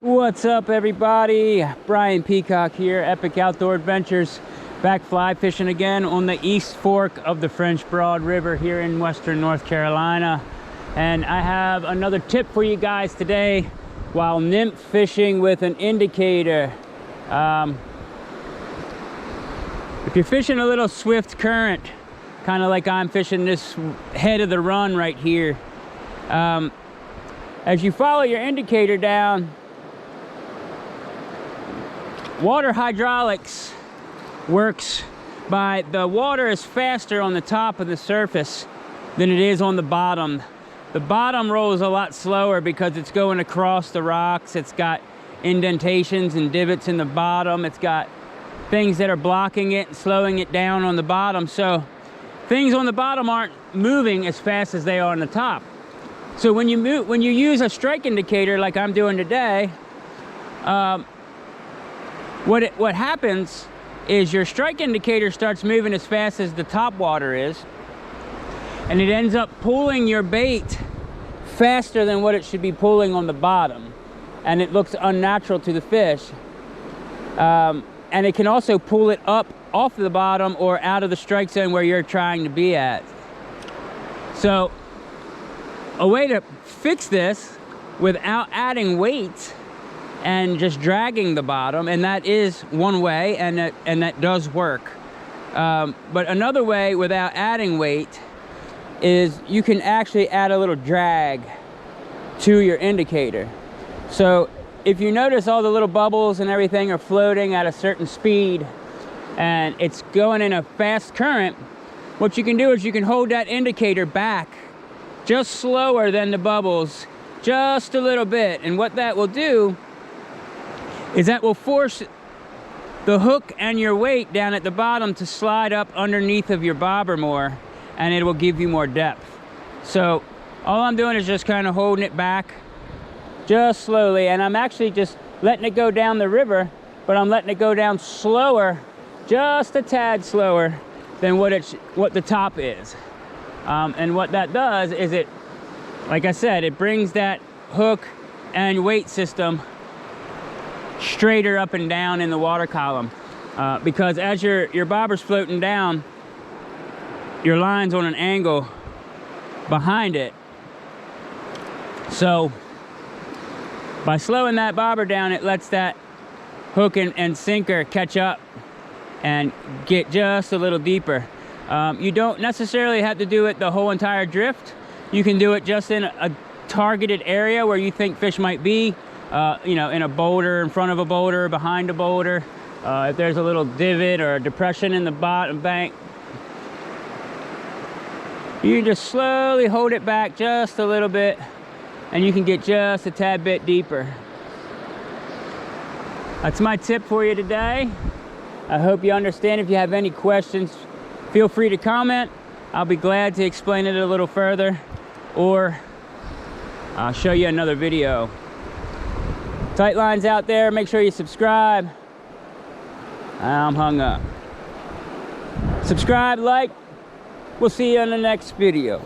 What's up, everybody? Brian Peacock here, Epic Outdoor Adventures, back fly fishing again on the East Fork of the French Broad River here in western North Carolina. And I have another tip for you guys today while nymph fishing with an indicator. If you're fishing a little swift current, kind of like I'm fishing this head of the run right here, as you follow your indicator down, water hydraulics works by the water is faster on the top of the surface than it is on the bottom. The bottom rolls a lot slower because it's going across the rocks. It's got indentations and divots in the bottom. It's got things that are blocking it and slowing it down on the bottom. So things on the bottom aren't moving as fast as they are on the top. So when you use a strike indicator like I'm doing today, what happens is your strike indicator starts moving as fast as the top water is, and it ends up pulling your bait faster than what it should be pulling on the bottom, and it looks unnatural to the fish. And it can also pull it up off the bottom or out of the strike zone where you're trying to be at. So a way to fix this without adding weight and just dragging the bottom, and that is one way, and that does work. But another way without adding weight is you can actually add a little drag to your indicator. So if you notice all the little bubbles and everything are floating at a certain speed and it's going in a fast current, what you can do is you can hold that indicator back just slower than the bubbles, just a little bit. And what that will do is that will force the hook and your weight down at the bottom to slide up underneath of your bobber more, and it will give you more depth. So all I'm doing is just kind of holding it back just slowly, and I'm actually just letting it go down the river, but I'm letting it go down slower, just a tad slower than what the top is. And what that does is it, like I said, it brings that hook and weight system straighter up and down in the water column, because as your bobber's floating down, your line's on an angle behind it. So by slowing that bobber down, it lets that hook and sinker catch up and get just a little deeper. You don't necessarily have to do it the whole entire drift. You can do it just in a targeted area where you think fish might be. You know, in a boulder, in front of a boulder, behind a boulder, if there's a little divot or a depression in the bottom bank, you just slowly hold it back just a little bit, and you can get just a tad bit deeper. That's my tip for you today. I hope you understand. If you have any questions, feel free to comment. I'll be glad to explain it a little further, or I'll show you another video. Tight lines out there, make sure you subscribe. I'm hung up. Subscribe, like. We'll see you in the next video.